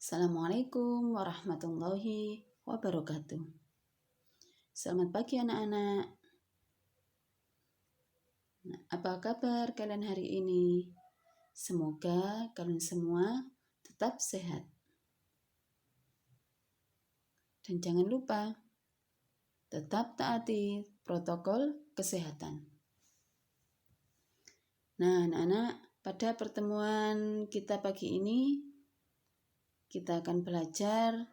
Assalamualaikum warahmatullahi wabarakatuh. Selamat pagi anak-anak. Apa kabar kalian hari ini? Semoga kalian semua tetap sehat. Dan jangan lupa tetap taati protokol kesehatan. Nah, anak-anak, pada pertemuan kita pagi ini kita akan belajar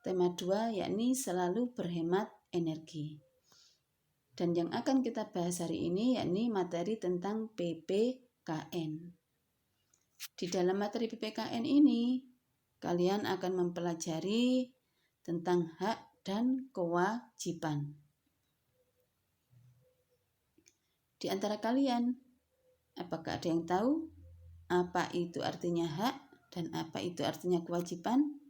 tema 2, yakni selalu berhemat energi. Dan yang akan kita bahas hari ini yakni materi tentang PPKN. Di dalam materi PPKN ini, kalian akan mempelajari tentang hak dan kewajiban. Di antara kalian, apakah ada yang tahu apa itu artinya hak dan apa itu artinya kewajiban?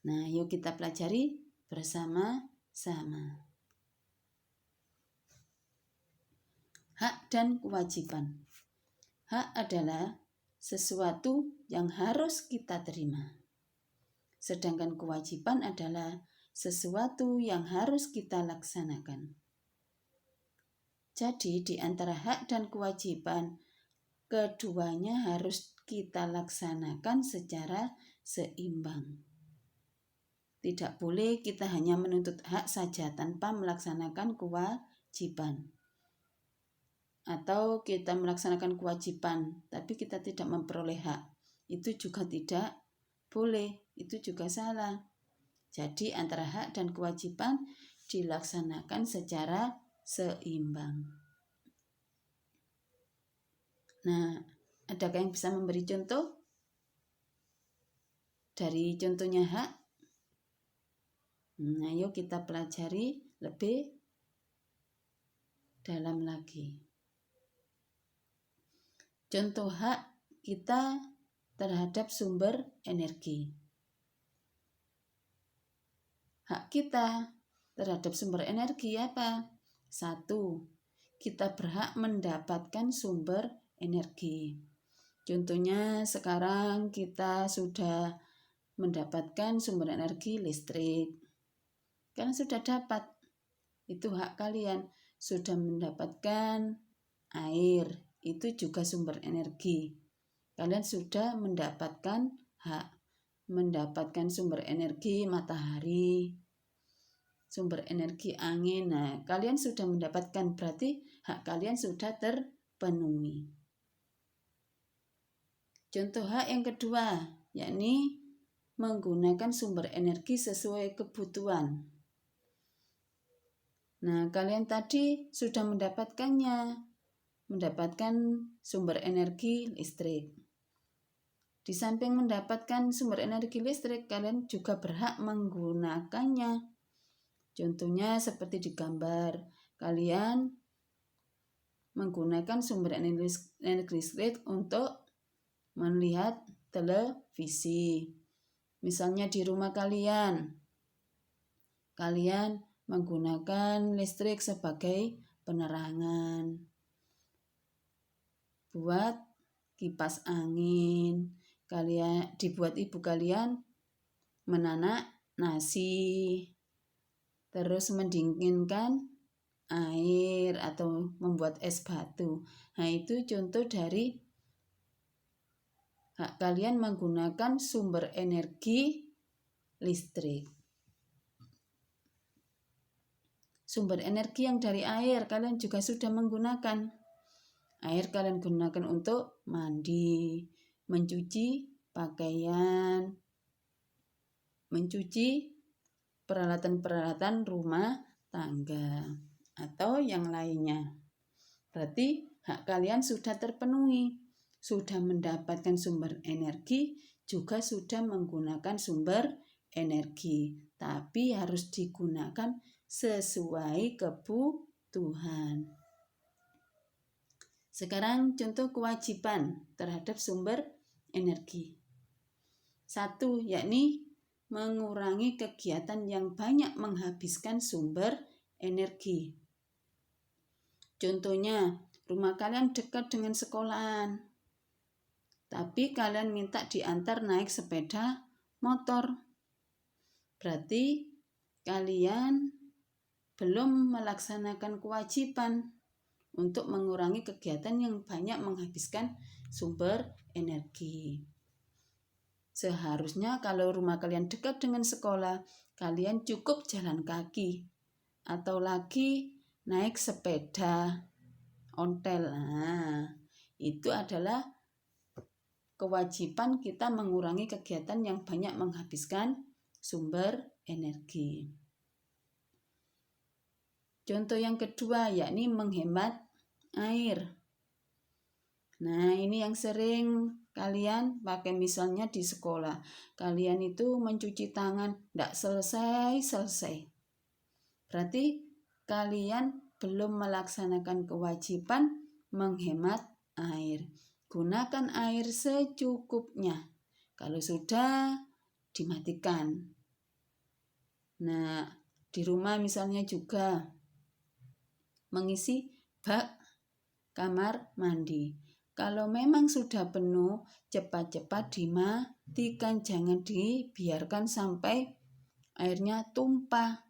Nah, yuk kita pelajari bersama-sama. Hak dan kewajiban. Hak adalah sesuatu yang harus kita terima. Sedangkan kewajiban adalah sesuatu yang harus kita laksanakan. Jadi di antara hak dan kewajiban, keduanya harus kita laksanakan secara seimbang. Tidak boleh kita hanya menuntut hak saja tanpa melaksanakan kewajiban. Atau kita melaksanakan kewajiban, tapi kita tidak memperoleh hak. Itu juga tidak boleh, itu juga salah. Jadi antara hak dan kewajiban dilaksanakan secara seimbang. Nah, adakah yang bisa memberi contoh? Dari contohnya hak, nah, yuk kita pelajari lebih dalam lagi. Contoh hak kita terhadap sumber energi. Hak kita terhadap sumber energi apa? 1. Kita berhak mendapatkan sumber energi. Contohnya sekarang kita sudah mendapatkan sumber energi listrik. Kalian sudah dapat, itu hak kalian. Sudah mendapatkan air, itu juga sumber energi. Kalian sudah mendapatkan hak, mendapatkan sumber energi matahari, sumber energi angin. Nah, kalian sudah mendapatkan, berarti hak kalian sudah terpenuhi. Contoh hak yang kedua, yakni menggunakan sumber energi sesuai kebutuhan. Nah, kalian tadi sudah mendapatkannya, mendapatkan sumber energi listrik. Di samping mendapatkan sumber energi listrik, kalian juga berhak menggunakannya. Contohnya seperti di gambar, kalian menggunakan sumber energi listrik untuk melihat televisi. Misalnya di rumah kalian menggunakan listrik sebagai penerangan, buat kipas angin, dibuat ibu kalian menanak nasi, terus mendinginkan air atau membuat es batu. Nah, itu contoh dari hak kalian menggunakan sumber energi listrik. Sumber energi yang dari air kalian juga sudah menggunakan. Air kalian gunakan untuk mandi, mencuci pakaian, mencuci peralatan-peralatan rumah tangga, atau yang lainnya. Berarti hak kalian sudah terpenuhi, sudah mendapatkan sumber energi, juga sudah menggunakan sumber energi, tapi harus digunakan sesuai kebutuhan. Sekarang contoh kewajiban terhadap sumber energi. 1, yakni mengurangi kegiatan yang banyak menghabiskan sumber energi. Contohnya, rumah kalian dekat dengan sekolahan. tapi kalian minta diantar naik sepeda motor. Berarti kalian belum melaksanakan kewajiban untuk mengurangi kegiatan yang banyak menghabiskan sumber energi. Seharusnya kalau rumah kalian dekat dengan sekolah, kalian cukup jalan kaki atau lagi naik sepeda ontel. Nah, itu adalah kewajiban kita mengurangi kegiatan yang banyak menghabiskan sumber energi. Contoh yang kedua yakni menghemat air. Nah, ini yang sering kalian pakai misalnya di sekolah. Kalian itu mencuci tangan tidak selesai-selesai. Berarti kalian belum melaksanakan kewajiban menghemat air. Gunakan air secukupnya. Kalau sudah, dimatikan. Nah, di rumah misalnya juga mengisi bak kamar mandi. Kalau memang sudah penuh, cepat-cepat dimatikan. Jangan dibiarkan sampai airnya tumpah.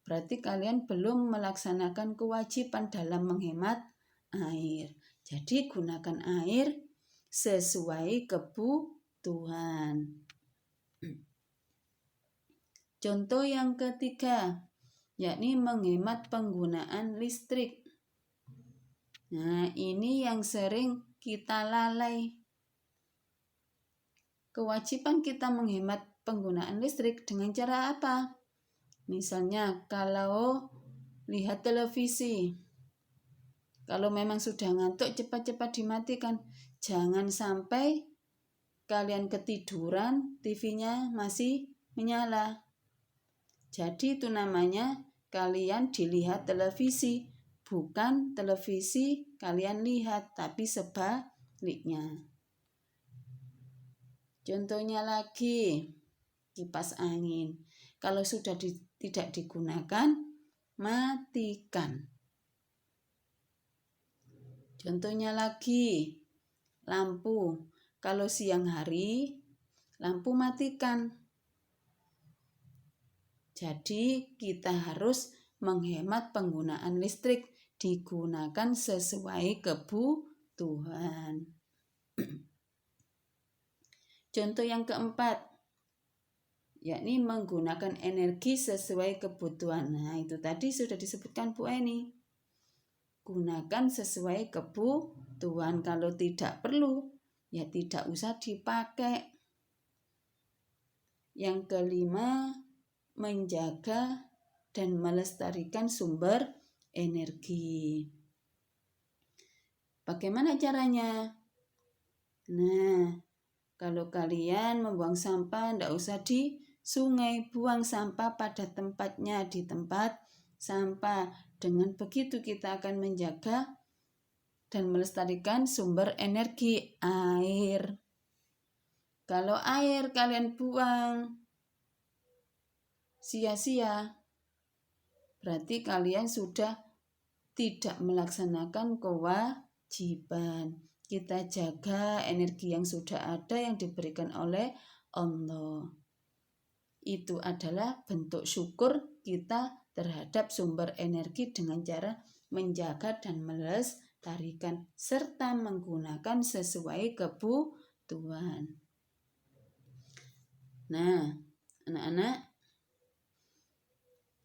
Berarti kalian belum melaksanakan kewajiban dalam menghemat air. Jadi gunakan air sesuai kebutuhan. Contoh yang ketiga, yakni menghemat penggunaan listrik. Nah, ini yang sering kita lalai. Kewajiban kita menghemat penggunaan listrik dengan cara apa? Misalnya kalau lihat televisi. Kalau memang sudah ngantuk, cepat-cepat dimatikan. Jangan sampai kalian ketiduran, TV-nya masih menyala. Jadi itu namanya kalian dilihat televisi. Bukan televisi kalian lihat, tapi sebaliknya. Contohnya lagi, kipas angin. Kalau sudah tidak digunakan, matikan. Contohnya lagi, lampu. Kalau siang hari, lampu matikan. Jadi kita harus menghemat penggunaan listrik, digunakan sesuai kebutuhan. Contoh yang keempat, yakni menggunakan energi sesuai kebutuhan. Nah, itu tadi sudah disebutkan Bu Eni. Gunakan sesuai kebutuhan. Kalau tidak perlu, ya tidak usah dipakai. Yang kelima, menjaga dan melestarikan sumber energi. Bagaimana caranya? Nah, kalau kalian membuang sampah, tidak usah di sungai, buang sampah pada tempatnya di tempat sampah. Dengan begitu kita akan menjaga dan melestarikan sumber energi air. Kalau air kalian buang sia-sia, berarti kalian sudah tidak melaksanakan kewajiban. Kita jaga energi yang sudah ada yang diberikan oleh Allah. Itu adalah bentuk syukur kita terhadap sumber energi dengan cara menjaga dan melestarikan serta menggunakan sesuai kebutuhan. Nah, anak-anak,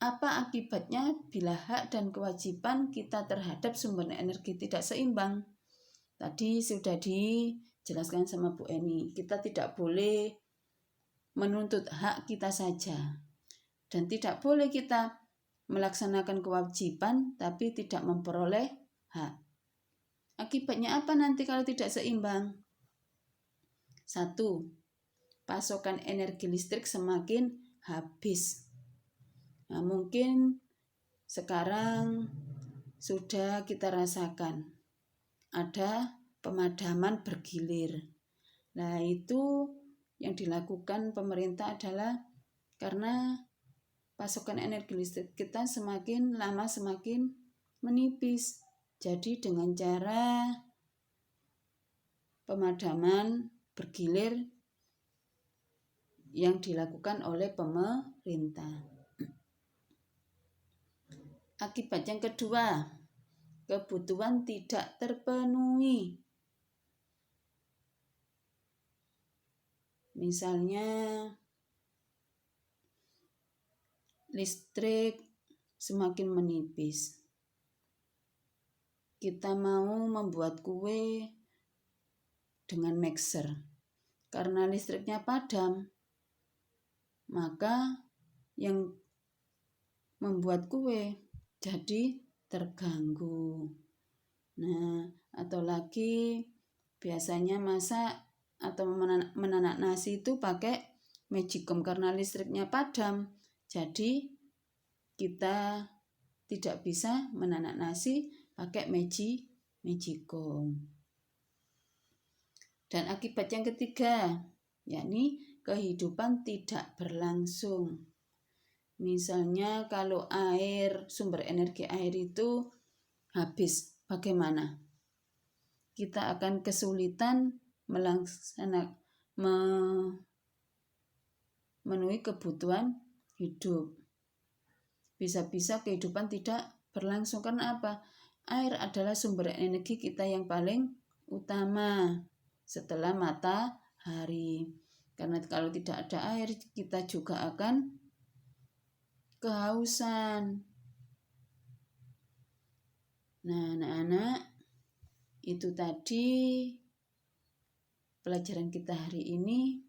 apa akibatnya bila hak dan kewajiban kita terhadap sumber energi tidak seimbang? Tadi sudah dijelaskan sama Bu Eni, kita tidak boleh menuntut hak kita saja. Dan tidak boleh kita melaksanakan kewajiban tapi tidak memperoleh hak. Akibatnya apa nanti kalau tidak seimbang? 1. Pasokan energi listrik semakin habis. Nah, mungkin sekarang sudah kita rasakan ada pemadaman bergilir. Nah, itu yang dilakukan pemerintah adalah karena pasokan energi listrik kita semakin lama semakin menipis. Jadi dengan cara pemadaman bergilir yang dilakukan oleh pemerintah. Akibat yang kedua, kebutuhan tidak terpenuhi. Misalnya listrik semakin menipis. Kita mau membuat kue dengan mixer. Karena listriknya padam, maka yang membuat kue jadi terganggu. Nah, atau lagi biasanya masak atau menanak nasi itu pakai magicom karena listriknya padam. Jadi kita tidak bisa menanak nasi pakai magicom. Dan akibat yang ketiga, yakni kehidupan tidak berlangsung. Misalnya kalau sumber energi air itu habis, bagaimana? Kita akan kesulitan memenuhi kebutuhan hidup. Bisa-bisa kehidupan tidak berlangsung. Karena apa? Air adalah sumber energi kita yang paling utama setelah matahari. Karena kalau tidak ada air, kita juga akan kehausan. Nah, anak-anak, itu tadi pelajaran kita hari ini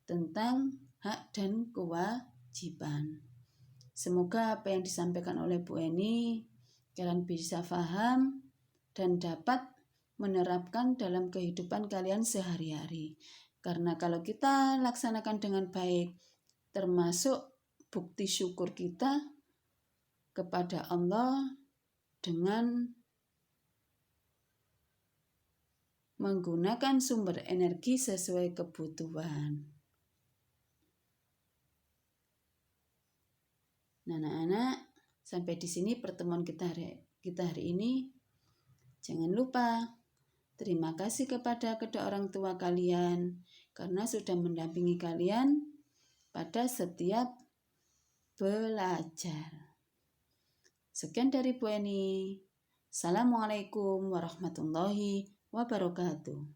tentang hak dan kewajiban. Semoga apa yang disampaikan oleh Bu Eni kalian bisa paham dan dapat menerapkan dalam kehidupan kalian sehari-hari. Karena kalau kita laksanakan dengan baik, termasuk bukti syukur kita kepada Allah dengan menggunakan sumber energi sesuai kebutuhan. Nah, anak-anak, sampai di sini pertemuan kita hari ini. Jangan lupa terima kasih kepada kedua orang tua kalian karena sudah mendampingi kalian pada setiap belajar. Sekian dari Bu Eni. Assalamualaikum warahmatullahi wabarakatuh.